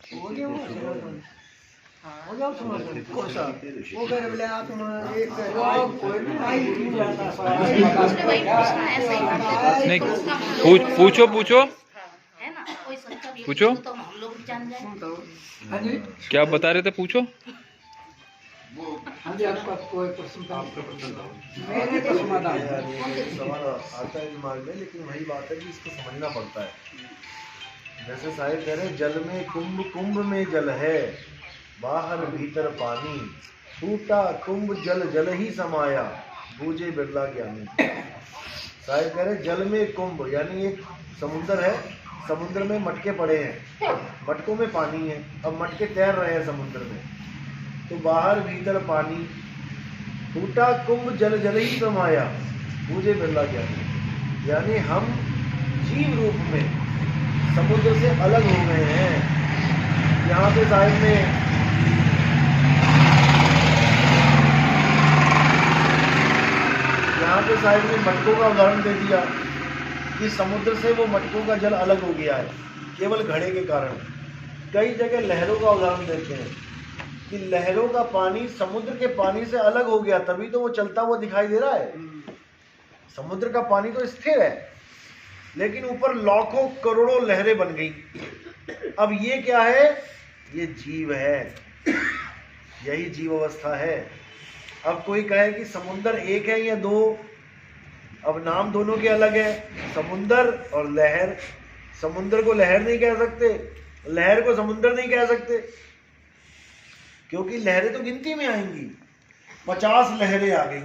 हो गया हो गया समझ कौन सा वो कह रहे बोले आप एक नहीं पूछो पूछो है ना, कोई संख्या भी पूछो। तो हम लोग भी जान जाए। हाँ जी क्या बता रहे थे, पूछो। हाँ जी आपका कोई प्रश्न था? मैंने तो समाधान सवाल आता है दिमाग में, लेकिन वही बात है कि इसको समझना पड़ता है। जैसे साहिब कह रहे जल में कुंभ, कुंभ में जल है, बाहर भीतर पानी, टूटा कुंभ जल जल ही समाया, बूझे बिरला ज्ञानी। साहिब कह रहे जल में कुंभ यानी एक समुद्र है, समुद्र में मटके पड़े हैं, मटकों में पानी है, अब मटके तैर रहे हैं समुद्र में, तो बाहर भीतर पानी, टूटा कुंभ जल जल ही समाया, बूझे बिरला ज्ञानी। यानी हम जीव रूप में समुद्र से अलग हो गए हैं। यहाँ पे साहिब ने मटकों का उदाहरण दे दिया कि समुद्र से वो मटकों का जल अलग हो गया है केवल घड़े के कारण। कई जगह लहरों का उदाहरण देते हैं कि लहरों का पानी समुद्र के पानी से अलग हो गया, तभी तो वो चलता हुआ दिखाई दे रहा है। समुद्र का पानी तो स्थिर है, लेकिन ऊपर लाखों करोड़ों लहरें बन गई। अब ये क्या है? ये जीव है, यही जीव अवस्था है। अब कोई कहे कि समुद्र एक है या दो, अब नाम दोनों के अलग है, समुद्र और लहर। समुद्र को लहर नहीं कह सकते, लहर को समुद्र नहीं कह सकते, क्योंकि लहरें तो गिनती में आएंगी। 50 लहरें आ गई,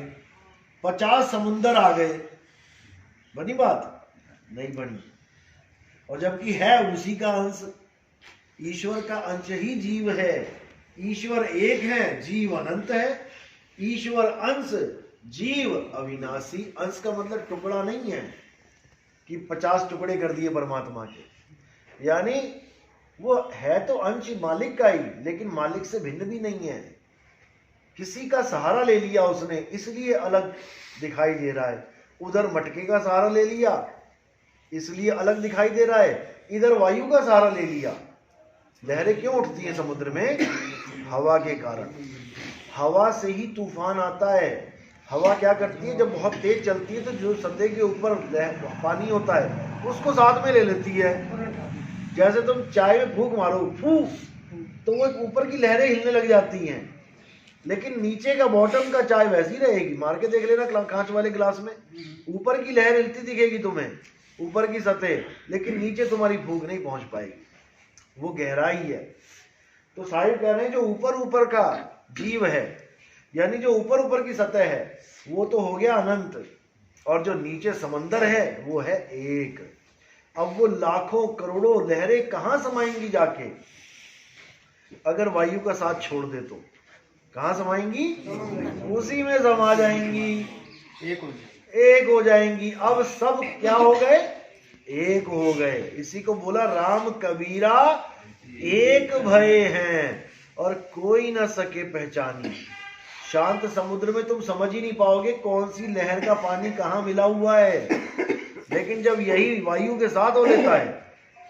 50 समुद्र आ गए, बनी बात? नहीं बनी। और जबकि है उसी का अंश, ईश्वर का अंश ही जीव है। ईश्वर एक है, जीव अनंत है। ईश्वर अंश, जीव अविनाशी। अंश का मतलब टुकड़ा नहीं है कि 50 टुकड़े कर दिए परमात्मा के, यानी वो है तो अंश मालिक का ही, लेकिन मालिक से भिन्न भी नहीं है। किसी का सहारा ले लिया उसने, इसलिए अलग दिखाई दे रहा है। उधर मटके का सहारा ले लिया, इसलिए अलग दिखाई दे रहा है। इधर वायु का सहारा ले लिया। लहरें क्यों उठती हैं समुद्र में? हवा के कारण। हवा से ही तूफान आता है। हवा क्या करती है? जब बहुत तेज चलती है तो जो सतह के ऊपर पानी होता है उसको साथ में ले लेती है। जैसे तुम चाय में फूंक मारो, फूंक, तो वो ऊपर की लहरें हिलने लग जाती हैं, लेकिन नीचे का बॉटम का चाय वैसी रहेगी। मार के देख लेना कांच वाले गिलास में, ऊपर की लहर हिलती दिखेगी तुम्हें, ऊपर की सतह, लेकिन नीचे तुम्हारी फूंक नहीं पहुंच पाएगी, वो गहराई है। तो साहिब कह रहे हैं जो ऊपर ऊपर का जीव है, यानी जो ऊपर ऊपर की सतह है, वो तो हो गया अनंत, और जो नीचे समंदर है वो है एक। अब वो लाखों करोड़ों लहरें कहां समाएंगी जाके? अगर वायु का साथ छोड़ दे तो कहां समाएंगी? उसी में समा जाएंगी, एक हो जाएंगी। अब सब क्या हो गए? एक हो गए। इसी को बोला राम कबीरा एक भय हैं और कोई ना सके पहचानी। शांत समुद्र में तुम समझ ही नहीं पाओगे कौन सी लहर का पानी कहां मिला हुआ है, लेकिन जब यही वायु के साथ हो लेता है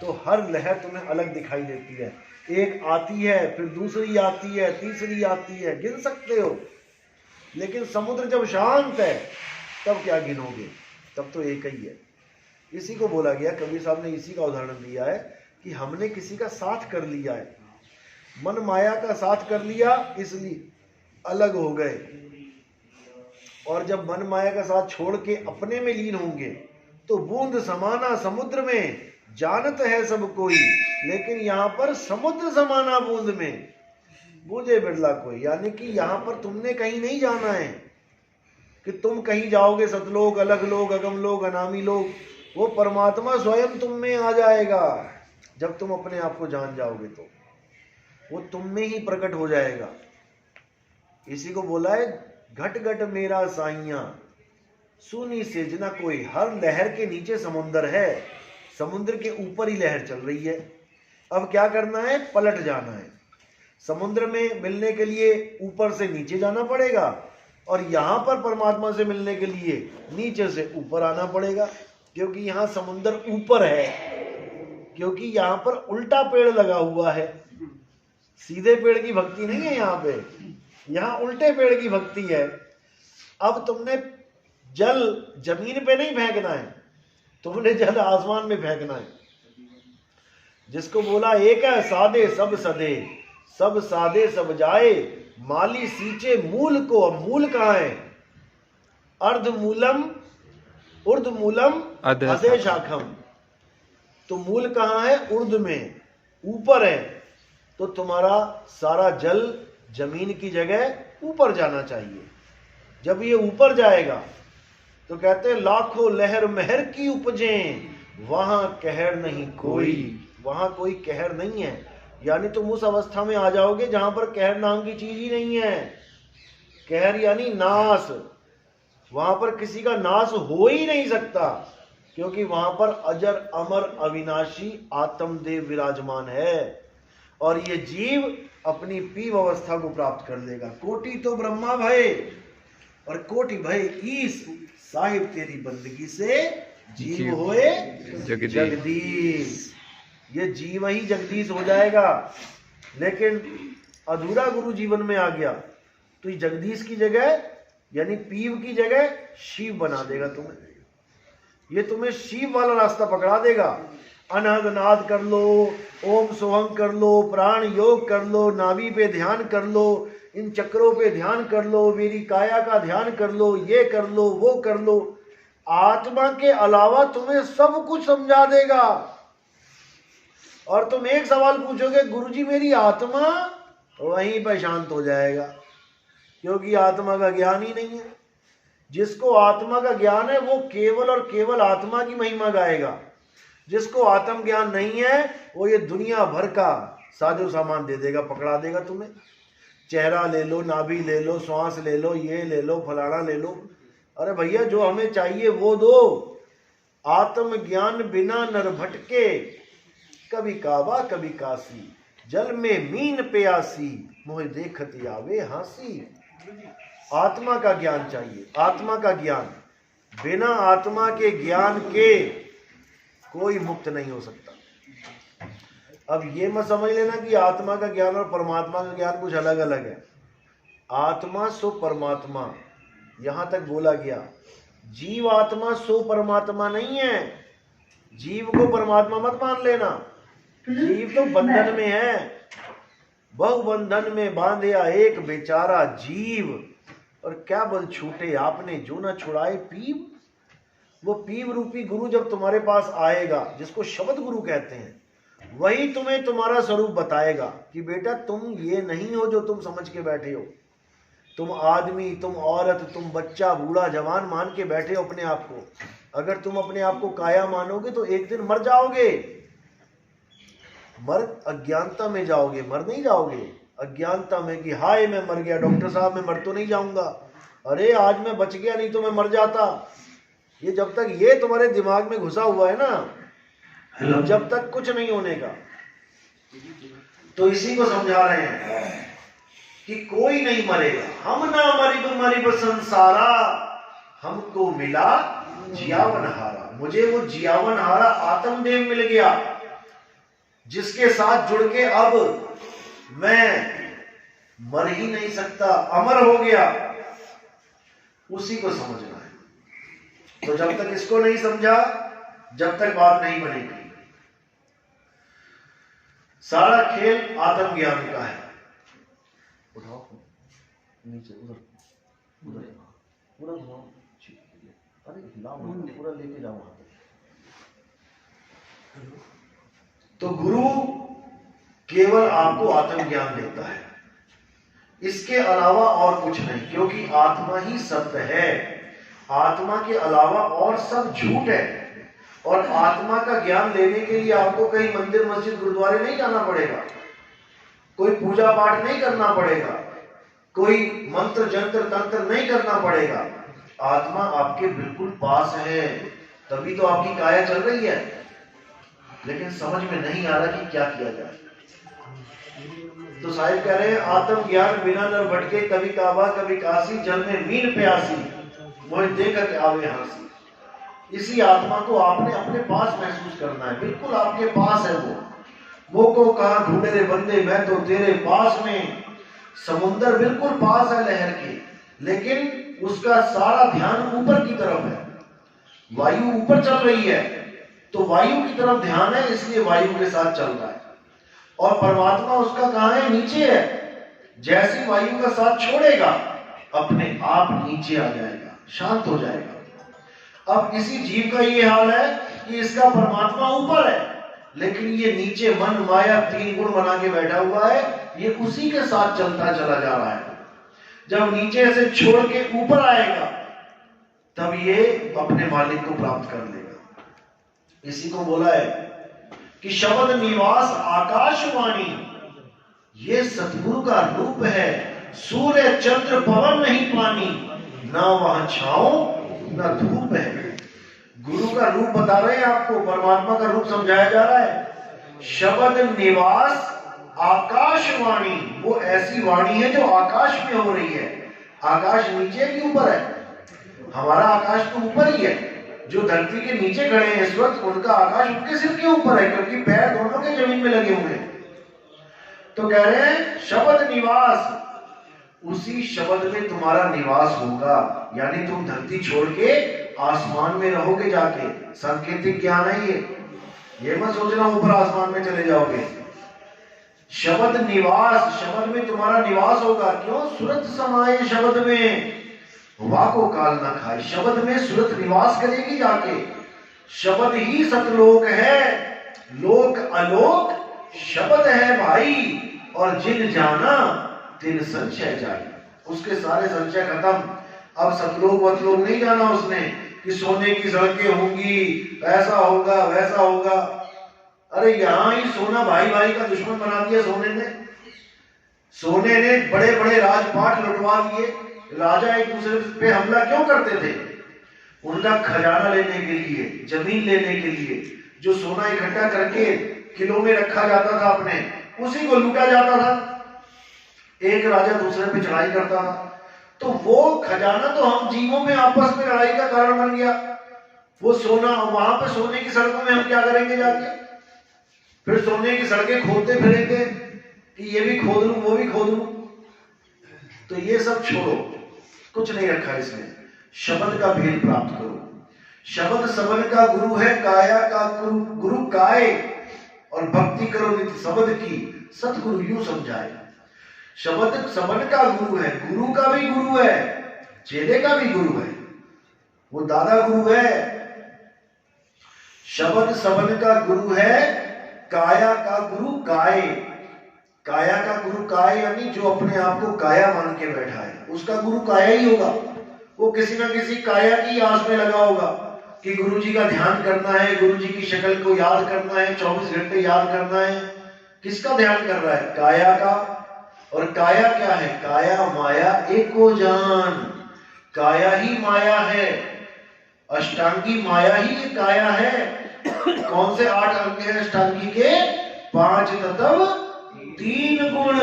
तो हर लहर तुम्हें अलग दिखाई देती है। एक आती है, फिर दूसरी आती है, तीसरी आती है, गिन सकते हो। लेकिन समुद्र जब शांत है तब क्या गिनोगे? तब तो एक ही है। इसी को बोला गया, कबीर साहब ने इसी का उदाहरण दिया है कि हमने किसी का साथ कर लिया है, मन माया का साथ कर लिया, इसलिए अलग हो गए। और जब मन माया का साथ छोड़ के अपने में लीन होंगे तो बूंद समाना समुद्र में, जानत है सब कोई, लेकिन यहाँ पर समुद्र समाना बूंद में, बूझे बिरला कोई। यानी कि यहाँ पर तुमने कहीं नहीं जाना है कि तुम कहीं जाओगे सतलोक, अलग लोग, अगम लोग, अनामी लोग। वो परमात्मा स्वयं तुम में आ जाएगा। जब तुम अपने आप को जान जाओगे तो वो तुम में ही प्रकट हो जाएगा। इसी को बोला है घट घट मेरा साइया, सुनी सेजना कोई। हर लहर के नीचे समुंदर है, समुद्र के ऊपर ही लहर चल रही है। अब क्या करना है? पलट जाना है। समुद्र में मिलने के लिए ऊपर से नीचे जाना पड़ेगा, और यहां पर परमात्मा से मिलने के लिए नीचे से ऊपर आना पड़ेगा, क्योंकि यहां समुद्र ऊपर है क्योंकि यहाँ पर उल्टा पेड़ लगा हुआ है, सीधे पेड़ की भक्ति नहीं है यहाँ पे, यहाँ उल्टे पेड़ की भक्ति है। अब तुमने जल जमीन पे नहीं फेंकना है, तुमने जल आसमान में फेंकना है। जिसको बोला एक है सादे सब सदे, सब सादे सब जाए, माली सींचे मूल को। अब मूल कहाँ है? अर्ध मूलम उर्ध मूलम अधे शाखम। तो मूल कहाँ है? उर्ध में, ऊपर है। तो तुम्हारा सारा जल जमीन की जगह ऊपर जाना चाहिए। जब ये ऊपर जाएगा तो कहते हैं लाखों लहर महर की उपजें, वहां कहर नहीं कोई। वहां कोई कहर नहीं है, यानी तुम उस अवस्था में आ जाओगे जहां पर कहर नाम की चीज ही नहीं है। कहर यानी नाश, वहां पर किसी का नाश हो ही नहीं सकता, क्योंकि वहां पर अजर अमर अविनाशी आत्मदेव विराजमान है। और ये जीव अपनी पीव अवस्था को प्राप्त कर लेगा। कोटि तो ब्रह्मा भय और कोटि भय ईश, साहिब तेरी बंदगी से जीव होए जगदीश। ये जीव ही जगदीश हो जाएगा। लेकिन अधूरा गुरु जीवन में आ गया तो ये जगदीश की जगह यानी पीव की जगह शिव बना देगा तुम्हें। ये तुम्हें शिव वाला रास्ता पकड़ा देगा। अनहद नाद कर लो, ओम सोहम कर लो, प्राण योग कर लो, नाभि पे ध्यान कर लो, इन चक्रों पे ध्यान कर लो, मेरी काया का ध्यान कर लो, ये कर लो, वो कर लो। आत्मा के अलावा तुम्हें सब कुछ समझा देगा। और तुम एक सवाल पूछोगे गुरुजी मेरी आत्मा, वहीं पर शांत हो जाएगा, क्योंकि आत्मा का ज्ञान ही नहीं है। जिसको आत्मा का ज्ञान है वो केवल और केवल आत्मा की महिमा गाएगा। जिसको आत्म ज्ञान नहीं है वो ये दुनिया भर का साजो सामान दे देगा, पकड़ा देगा तुम्हें। चेहरा ले लो, नाभि ले लो, श्वास ले लो, ये ले लो, फलाना ले लो। अरे भैया जो हमें चाहिए वो दो। आत्म ज्ञान बिना नर भटके, कभी काबा कभी काशी, जल में मीन प्यासी, मोह देखती आवे हासी। आत्मा का ज्ञान चाहिए, आत्मा का ज्ञान। बिना आत्मा के ज्ञान के कोई मुक्त नहीं हो सकता। अब ये मत समझ लेना कि आत्मा का ज्ञान और परमात्मा का ज्ञान कुछ अलग अलग है। आत्मा सो परमात्मा, यहां तक बोला गया। जीव आत्मा सो परमात्मा नहीं है। जीव को परमात्मा मत मान लेना। जीव तो बंधन में है। बहु बंधन में बांधया एक बेचारा जीव, और क्या बल छूटे आपने जो न छुड़ाए पीव। वो पीव रूपी गुरु जब तुम्हारे पास आएगा, जिसको शब्द गुरु कहते हैं, वही तुम्हें तुम्हारा स्वरूप बताएगा कि बेटा तुम ये नहीं हो जो तुम समझ के बैठे हो। तुम आदमी, तुम औरत, तुम बच्चा, बूढ़ा, जवान मान के बैठे हो अपने आप को। अगर तुम अपने आप को काया मानोगे तो एक दिन मर जाओगे। मर अज्ञानता में जाओगे, मर नहीं जाओगे। अज्ञानता में कि हाय मैं मर गया, डॉक्टर साहब मैं मर तो नहीं जाऊंगा, अरे आज मैं बच गया नहीं तो मैं मर जाता। ये जब तक ये तुम्हारे दिमाग में घुसा हुआ है ना, जब तक कुछ नहीं होने का। तो इसी को समझा रहे हैं कि कोई नहीं मरेगा। हम ना मरिब संसारा, हमको मिला जियावन हारा। मुझे वो जियावन हारा आत्मदेव मिल गया, जिसके साथ जुड़ के अब मैं मर ही नहीं सकता, अमर हो गया। उसी को समझना है। तो जब तक इसको नहीं समझा, जब तक बात नहीं बनेगी। सारा खेल आत्म ज्ञान का है। उठाओ नीचे, उधर उधर पूरा घुमाओ। अरे हिलाओ, पूरा लेके जाओ वहां तक। तो गुरु केवल आपको आत्म ज्ञान देता है, इसके अलावा और कुछ नहीं, क्योंकि आत्मा ही सत्य है। आत्मा के अलावा और सब झूठ है। और आत्मा का ज्ञान लेने के लिए आपको कहीं मंदिर, मस्जिद, गुरुद्वारे नहीं जाना पड़ेगा, कोई पूजा पाठ नहीं करना पड़ेगा, कोई मंत्र जंत्र तंत्र नहीं करना पड़ेगा। आत्मा आपके बिल्कुल पास है, तभी तो आपकी काया चल रही है। लेकिन समझ में नहीं आ रहा कि क्या किया जाए। तो साहिब कह रहे हैं आत्म ज्ञान बिना नर भटके, कभी काबा कभी काशी, जल में मीन प्यासी, मोह देख के आवे हासी। इसी आत्मा को आपने अपने पास महसूस करना है, बिल्कुल आपके पास है वो को कहाँ ढूंढे रे बंदे, मैं तो तेरे पास में। समुंदर बिल्कुल पास है लहर के, लेकिन उसका सारा ध्यान ऊपर की तरफ है। वायु ऊपर चल रही है तो वायु की तरफ ध्यान है, इसलिए वायु के साथ चल रहा है। और परमात्मा उसका कहाँ है? नीचे है। जैसी वायु का साथ छोड़ेगा अपने आप नीचे आ जाएगा, शांत हो जाएगा। अब इसी जीव का ये हाल है कि इसका परमात्मा ऊपर है, लेकिन ये नीचे मन माया 3 गुण बना के बैठा हुआ है, ये उसी के साथ चलता चला जा रहा है। जब नीचे से छोड़ के ऊपर आएगा तब ये अपने मालिक को प्राप्त कर लेगा। इसी को बोला है कि शब्द निवास आकाशवाणी, ये सतगुरु का रूप है। सूर्य चंद्र पवन नहीं पानी, ना वहां छांव ना धूप है। गुरु का रूप बता रहे हैं आपको, परमात्मा का रूप समझाया जा रहा है। शब्द निवास आकाशवाणी, वो ऐसी वाणी है जो आकाश में हो रही है। आकाश नीचे की ऊपर है? हमारा आकाश तो ऊपर ही है। जो धरती के नीचे खड़े हैं इस वक्त, उनका आकाश उनके सिर के ऊपर है, क्योंकि पैर दोनों के जमीन में लगे हुए हैं। तो कह रहे हैं शब्द निवास, उसी शब्द में तुम्हारा निवास होगा। यानी तुम धरती छोड़ के आसमान में रहोगे जाके। सांकेतिक ज्ञान है ये मत सोचना ऊपर आसमान में चले जाओगे। शब्द निवास, शब्द में तुम्हारा निवास होगा। क्यों? सुरत समाये शब्द में, वाको काल ना खाए। शब्द में सुरत निवास करेगी जाके। शब्द ही सतलोक है, लोक अलोक शब्द है भाई। और जिन जाना तिन संशय जाए, उसके सारे संशय खत्म। अब सतलोक वतलोक नहीं जाना उसने कि सोने की सड़कें होंगी, ऐसा होगा वैसा होगा। अरे यहां ही सोना भाई भाई का दुश्मन बना दिया सोने ने। सोने ने बड़े बड़े राजपाट लुटवा दिए। राजा एक दूसरे पे हमला क्यों करते थे? उनका खजाना लेने के लिए, जमीन लेने के लिए। जो सोना इकट्ठा करके किलो में रखा जाता था अपने, उसी को लूटा जाता था। एक राजा दूसरे पे चढ़ाई करता था, तो वो खजाना तो हम जीवों में आपस में लड़ाई का कारण बन गया। वो सोना, वहां पे सोने की सड़कों में हम क्या करेंगे जाके? फिर सोने की सड़कें खोदते फिरेंगे कि ये भी खोद लूं वो भी खोद लूं। तो ये सब छोड़ो, कुछ नहीं रखा इसमें। शब्द का भेद प्राप्त करो। शब्द सबन का गुरु है, काया का गुरु काय। और भक्ति करो नित्य शब्द की, सतगुरु यूं समझाए। शब्द सबन का गुरु है, गुरु का भी गुरु है, चेले का भी गुरु है, वो दादा गुरु है। शब्द सबन का गुरु है, काया का गुरु काय। काया का गुरु काय यानी जो अपने आप को काया मान के बैठा है, उसका गुरु काया ही होगा। वो किसी ना किसी काया की आस में लगा होगा कि गुरु जी का ध्यान करना है, गुरु जी की शक्ल को याद करना है, 24 घंटे याद करना है। किसका ध्यान कर रहा है? काया का। और काया क्या है? काया माया एको जान। काया ही माया है, अष्टांगी माया ही काया है। कौन से 8 अंग हैं अष्टांगी के? 5 तत्व 3 गुण।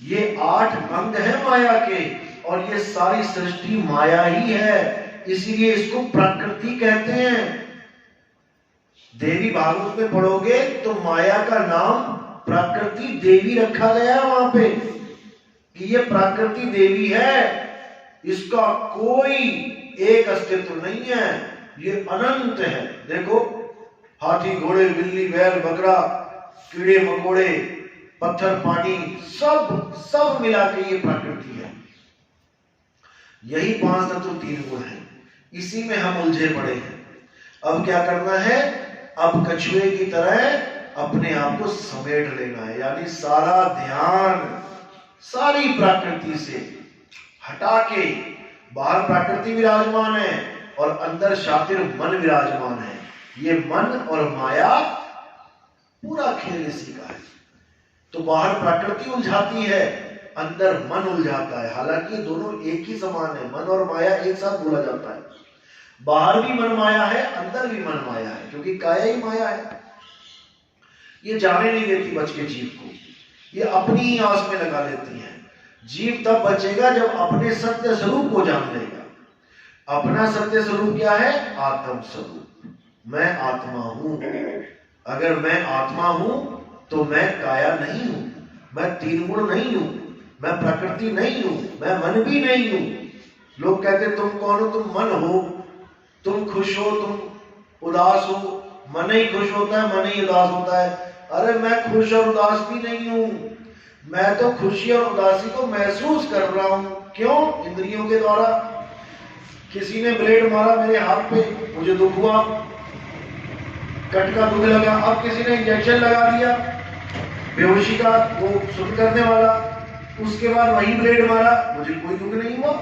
ये 8 अंग है माया के, और ये सारी सृष्टि माया ही है। इसीलिए इसको प्रकृति कहते हैं। देवी भागवत में पढ़ोगे तो माया का नाम प्रकृति देवी रखा गया है वहां पे, कि ये प्रकृति देवी है। इसका कोई एक अस्तित्व नहीं है, ये अनंत है। देखो, हाथी घोड़े बिल्ली बैल बकरा कीड़े मकोड़े पत्थर पानी सब मिला के ये प्रकृति है। यही 5 तत्व 3 गुण है। इसी में हम उलझे पड़े हैं। अब क्या करना है? अब कछुए की तरह अपने आप को समेट लेना है। यानी सारा ध्यान सारी प्रकृति से हटा के, बाहर प्रकृति विराजमान है और अंदर शातिर मन विराजमान है। ये मन और माया पूरा खेल इसी का है। तो बाहर प्रकृति उलझाती है, अंदर मन उलझाता है। हालांकि दोनों एक ही समान है, मन और माया एक साथ बोला जाता है। बाहर भी मन माया है, अंदर भी मन माया है, क्योंकि काया ही माया है। ये जाने नहीं देती बच के जीव को, ये अपनी ही आस में लगा लेती है। जीव तब बचेगा जब अपने सत्य स्वरूप को जान लेगा। अपना सत्य स्वरूप क्या है? आत्म स्वरूप। मैं आत्मा हूं। अगर मैं आत्मा हूं तो मैं काया नहीं हूं, मैं तीन गुण नहीं हूं, मैं प्रकृति नहीं हूं, मैं मन भी नहीं हूं। लोग कहते तुम कौन हो? तुम मन हो, तुम खुश हो, तुम उदास हो। मन ही खुश होता है, मन ही उदास होता है। अरे मैं खुश और उदास भी नहीं हूं, मैं तो खुशी और उदासी को महसूस कर रहा हूं। क्यों? इंद्रियों के द्वारा। किसी ने ब्लेड मारा मेरे हाथ पे, मुझे दुख हुआ, कट का दुख लगा। अब किसी ने इंजेक्शन लगा दिया बेहोशी का, वो सुन करने वाला, उसके बाद वही ब्लेड मारा, मुझे कोई दुख नहीं हुआ।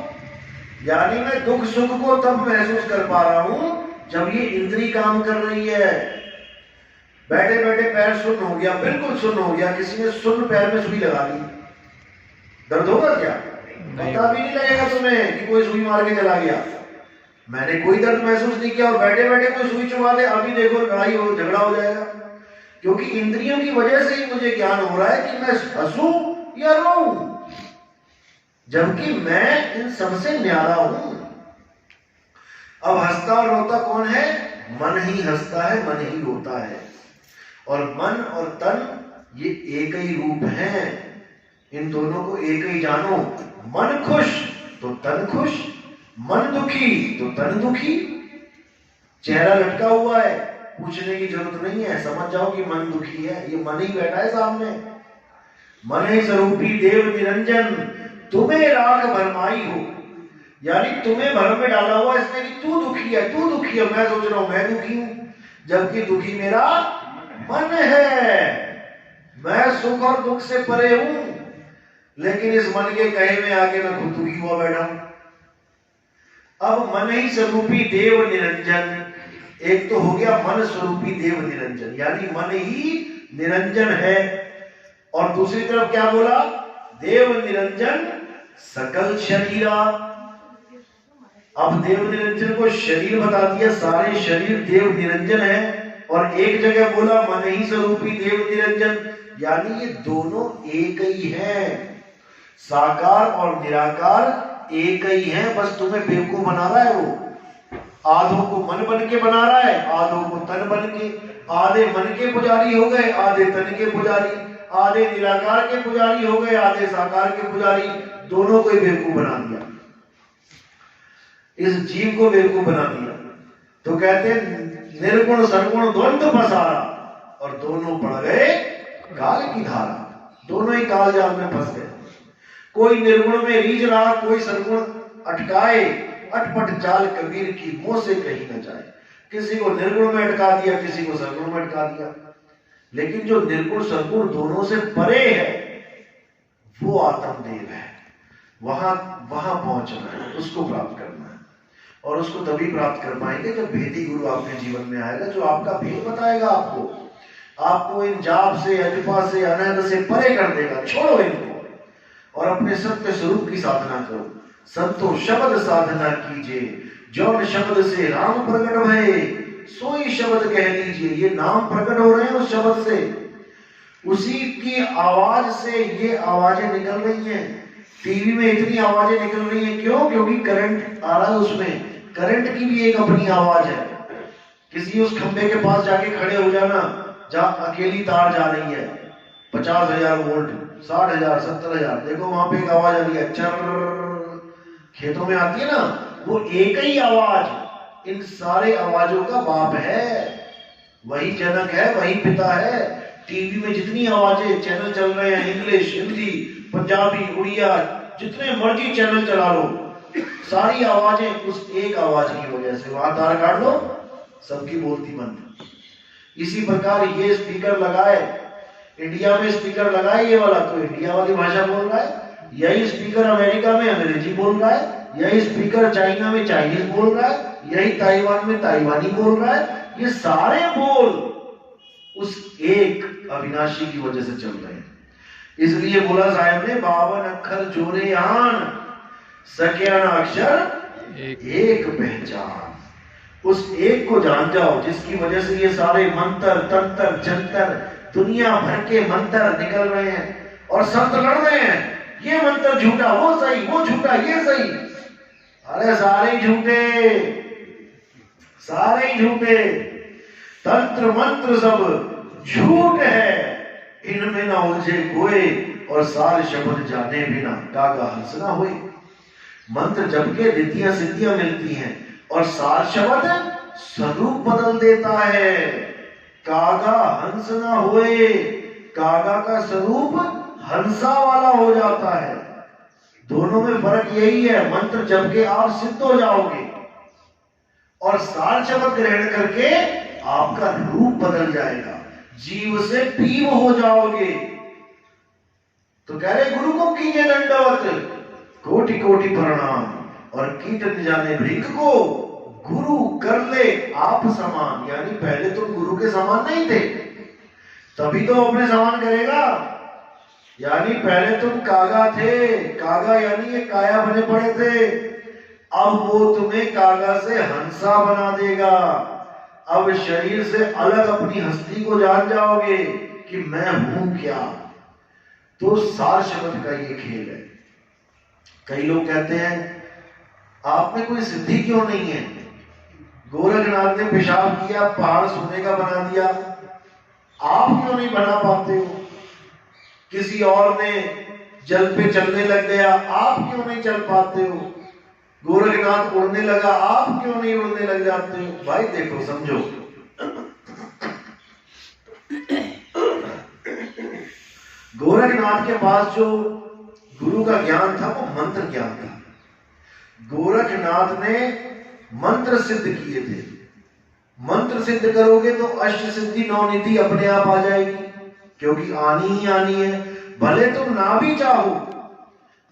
यानी मैं दुख सुख को तब महसूस कर पा रहा हूं जब ये इंद्री काम कर रही है। बैठे बैठे पैर सुन्न हो गया, बिल्कुल सुन्न हो गया, किसी ने सुन्न पैर में सुई लगा दी, दर्द होगा क्या? पता भी नहीं लगेगा तुम्हें कि कोई सुई मार के चला गया। मैंने कोई दर्द महसूस नहीं किया, और बैठे बैठे कोई सुई चुभा दे, अभी देखो लड़ाई हो, झगड़ा हो जाएगा। क्योंकि इंद्रियों की वजह से ही मुझे ज्ञान हो रहा है कि मैं हंसूं या रोऊं, जबकि मैं इन सबसे न्यारा हूं। अब हंसता और रोता कौन है? मन ही हंसता है, मन ही रोता है। और मन और तन ये एक ही रूप है। इन दोनों को एक ही जानो। मन खुश तो तन खुश, मन दुखी तो तन दुखी। चेहरा लटका हुआ है, पूछने की जरूरत नहीं है, समझ जाओ कि मन दुखी है, ये मन ही बैठा है सामने। मन ही स्वरूपी देव निरंजन तुम्हें राख भरमाई हो, यानी तुम्हें भर में डाला हुआ इसने कि तू दुखी है, तू दुखी है। मैं सोच रहा हूं मैं दुखी हूं, जबकि दुखी मेरा मन है। मैं सुख और दुख से परे हूं, लेकिन इस मन के कहे में आके मैं खुद दुखी हुआ बैठा हूं। अब मन ही स्वरूपी देव निरंजन, एक तो हो गया मन स्वरूपी देव निरंजन, यानी मन ही निरंजन है। और दूसरी तरफ क्या बोला? देव निरंजन सकल शरीरा। अब देव निरंजन को शरीर बता दिया, सारे शरीर देव निरंजन है। और एक जगह बोला मन ही स्वरूपी देव निरंजन, यानी ये दोनों एक ही हैं। साकार और निराकार एक ही है, बस तुम्हें बेवकूफ बना रहा है वो। आधों को मन बन के बना रहा है, आधों को तन बन के। आधे मन के पुजारी हो गए, आधे तन के पुजारी। आधे निराकार के पुजारी हो गए, आधे साकार के पुजारी। दोनों को ही बेवकूफ बना दिया, इस जीव को बेवकूफ बना दिया। तो कहते हैं निर्गुण सरगुण द्वंद्व फंसारा, और दोनों पड़ गए काल की धारा। दोनों ही काल जाल में फंस गए। कोई निर्गुण में रीझ रहा, कोई सरगुण अटकाए। अटपट चाल कबीर की मुंह से कहीं न जाए। किसी को निर्गुण में अटका दिया, किसी को सरगुण में अटका दिया। लेकिन जो निर्गुण सरगुण दोनों से परे है वो आत्मदेव है। वहां पहुंचना है, उसको प्राप्त करना है। और उसको तभी प्राप्त कर पाएंगे जब भेदी गुरु आपके जीवन में आएगा, जो आपका भेद बताएगा आपको इन जाप से, अजपा से, अनहद से परे कर देगा। छोड़ो इनको और अपने सत्य स्वरूप की साधना करो। संतो शब्द साधना कीजिए, जौन शब्द से राम प्रकट भये, सोई शब्द कह लीजिए। ये नाम प्रकट हो रहे हैं उस शब्द से, उसी की आवाज से ये आवाजें निकल रही हैं। टीवी में इतनी आवाजें निकल रही हैं, क्यों? क्योंकि करंट आ रहा है उसमें। करंट की भी एक अपनी आवाज है। किसी उस खंबे के पास जाके खड़े हो जाना जहां अकेली तार जा रही है, 50,000 वोल्ट, 60,000, 70,000, देखो वहां पे एक आवाज आ रही है, चर खेतों में आती है ना, वो एक ही आवाज इन सारे आवाजों का बाप है। वही जनक है, वही पिता है। टीवी में जितनी आवाजें चैनल चल रहे हैं, इंग्लिश, हिंदी, पंजाबी, उड़िया, जितने मर्जी चैनल चला लो, सारी आवाजें उस एक आवाज की वजह से। वहां तार काट लो, सबकी बोलती बंद। इसी प्रकार ये स्पीकर लगाए, इंडिया में स्पीकर लगाए ये वाला, तो इंडिया वाली भाषा बोल रहा है। यही स्पीकर अमेरिका में अंग्रेजी बोल रहा है, यही स्पीकर चाइना में चाइनीज बोल रहा है, यही ताइवान में ताइवानी बोल रहा है। ये सारे बोल उस एक अविनाशी की वजह से चल रहे हैं। इसलिए बोला साहब ने 52 अक्षर जोरे आन, सकिया ना अक्षर एक पहचान। उस एक को जान जाओ जिसकी वजह से ये सारे मंत्र, तंत्र, जंतर, दुनिया भर के मंत्र निकल रहे हैं और संत लड़ रहे हैं। ये मंत्र झूठा, वो सही, वो झूठा, ये सही। अरे सारे ही झूठे, सारे ही झूठे, तंत्र मंत्र सब झूठ है, इनमें ना उलझे कोई, और सार शब्द जाने बिना कागा हंस ना होए। मंत्र जप के रिद्धियां सिद्धियां मिलती हैं, और सार शब्द स्वरूप बदल देता है। कागा हंस ना होए, कागा का स्वरूप हंसा वाला हो जाता है। दोनों में फर्क यही है, मंत्र जप के आप सिद्ध हो जाओगे, और सार शब्द ग्रहण करके आपका रूप बदल जाएगा, जीव से पीव हो जाओगे। तो कह रहे गुरु को कीजिए दंडवत, कोटि कोटि प्रणाम, और कीट न जाने भृंग को गुरु कर ले आप समान। यानी पहले तुम गुरु के समान नहीं थे, तभी तो अपने समान करेगा। यानी पहले तुम कागा थे, कागा यानी ये काया बने पड़े थे, अब वो तुम्हें कागा से हंसा बना देगा। अब शरीर से अलग अपनी हस्ती को जान जाओगे कि मैं हूं क्या। तो सार शब्द का ये खेल है। कई लोग कहते हैं आप में कोई सिद्धि क्यों नहीं है? गोरखनाथ ने पेशाब किया, पहाड़ सोने का बना दिया, आप क्यों नहीं बना पाते हो? किसी और ने जल पे चलने लग गया, आप क्यों नहीं चल पाते हो? गोरखनाथ उड़ने लगा, आप क्यों नहीं उड़ने लग जाते हो? भाई देखो, समझो, गोरखनाथ के पास जो गुरु का ज्ञान था वो मंत्र ज्ञान था। गोरखनाथ ने मंत्र सिद्ध किए थे। मंत्र सिद्ध करोगे तो अष्ट सिद्धि नौ निधि अपने आप आ जाएगी, क्योंकि आनी ही आनी है। भले तुम ना भी चाहो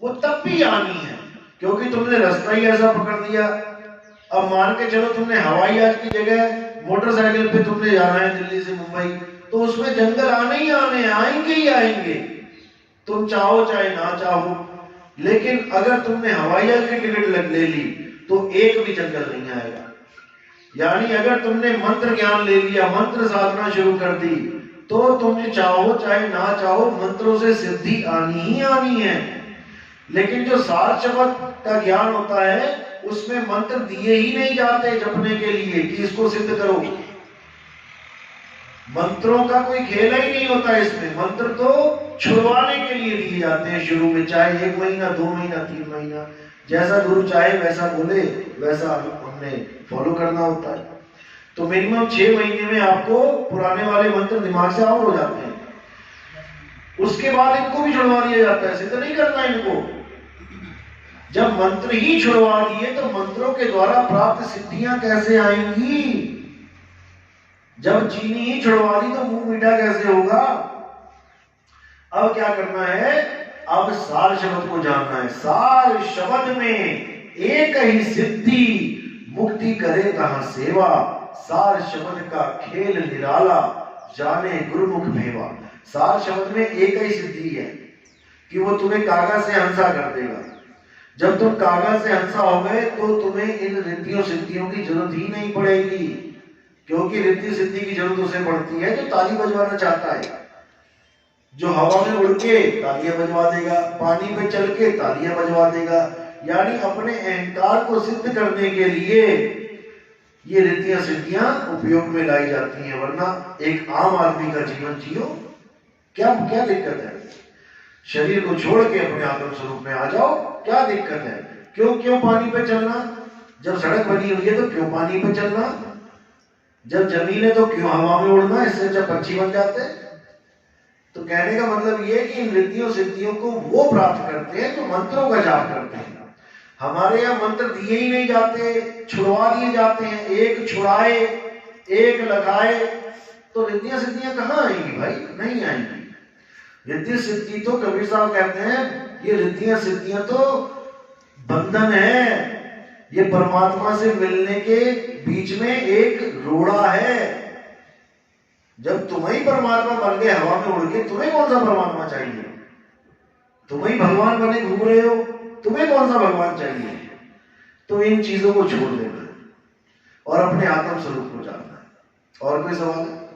वो तब भी आनी है, क्योंकि तुमने रास्ता ही ऐसा पकड़ दिया। अब मान के चलो तुमने हवाई जहाज की जगह मोटरसाइकिल पे तुमने जाना है दिल्ली से मुंबई, तो उसमें जंगल आने ही आने, आएंगे ही आएंगे, तुम चाहो चाहे ना चाहो। लेकिन अगर तुमने हवाई जहाज की टिकट ले ली तो एक भी जंगल नहीं आएगा। यानी अगर तुमने मंत्र ज्ञान ले लिया, मंत्र साधना शुरू कर दी, तो तुम चाहो चाहे ना चाहो मंत्रों से सिद्धि आनी ही आनी है। लेकिन जो सार शब्द का ज्ञान होता है उसमें मंत्र दिए ही नहीं जाते जपने के लिए कि इसको सिद्ध करो। मंत्रों का कोई खेल ही नहीं होता इसमें। मंत्र तो छुड़वाने के लिए दिए जाते हैं शुरू में, चाहे 1 महीना 2 महीना 3 महीना, जैसा गुरु चाहे वैसा बोले, वैसा हमने फॉलो करना होता है। तो मिनिमम 6 महीने में आपको पुराने वाले मंत्र दिमाग से आउट हो जाते हैं। उसके बाद इनको भी छुड़वा दिया जाता है, सिद्ध नहीं करना इनको। जब मंत्र ही छुड़वा दिए तो मंत्रों के द्वारा प्राप्त सिद्धियां कैसे आएंगी? जब चीनी ही छुड़वा दी तो मुंह मीठा कैसे होगा? अब क्या करना है? अब सार शब्द को जानना है। सार शब्द में एक ही सिद्धि, मुक्ति करे कहां सेवा। सार शब्द का खेल निराला, जाने गुरुमुख भेवा। सार शब्द में एक ही सिद्धि है कि वो तुम्हें कागा से हंसा कर देगा। जब तुम कागा से हंसा हो गए तो तुम्हें इन रिद्धियों सिद्धियों की जरूरत ही नहीं पड़ेगी, क्योंकि रिद्धि सिद्धि की जरूरत उसे पड़ती है जो ताली बजवाना चाहता है, जो हवा में उड़ के तालियां बजवा देगा, पानी पे चल के तालियां बजवा देगा। यानी अपने अहंकार को सिद्ध करने के लिए ये रिद्धियां सिद्धियां उपयोग में लाई जाती हैं, वरना एक आम आदमी का जीवन जियो, क्या क्या दिक्कत है? शरीर को छोड़ के अपने आत्म स्वरूप में आ जाओ, क्या दिक्कत है? क्यों पानी पे चलना? जब सड़क बनी हुई है तो क्यों पानी पे चलना? जब जमीन है तो क्यों हवा में उड़ना? इससे जब पक्षी बन जाते। तो कहने का मतलब ये कि इन रिद्धियों सिद्धियों को वो प्राप्त करते हैं जो मंत्रों का जाप करते हैं। हमारे यहाँ मंत्र दिए ही नहीं जाते, छुड़वा दिए जाते हैं। एक छुड़ाए, एक लगाए, तो रिद्धियां सिद्धियां कहाँ आएंगी भाई? नहीं आएंगी। रिद्धि सिद्धि तो कबीर साहब कहते हैं ये रिद्धियां सिद्धियां तो बंधन है, ये परमात्मा से मिलने के बीच में एक रोड़ा है। जब तुम्हें ही परमात्मा बन गए हवा में उड़ के, तुम्हें कौन सा परमात्मा चाहिए? तुम्हें ही भगवान बने घूम रहे हो, तुम्हें कौन सा भगवान चाहिए? तो इन चीजों को छोड़ देना है और अपने आत्म स्वरूप को जानना है। और कोई सवाल है?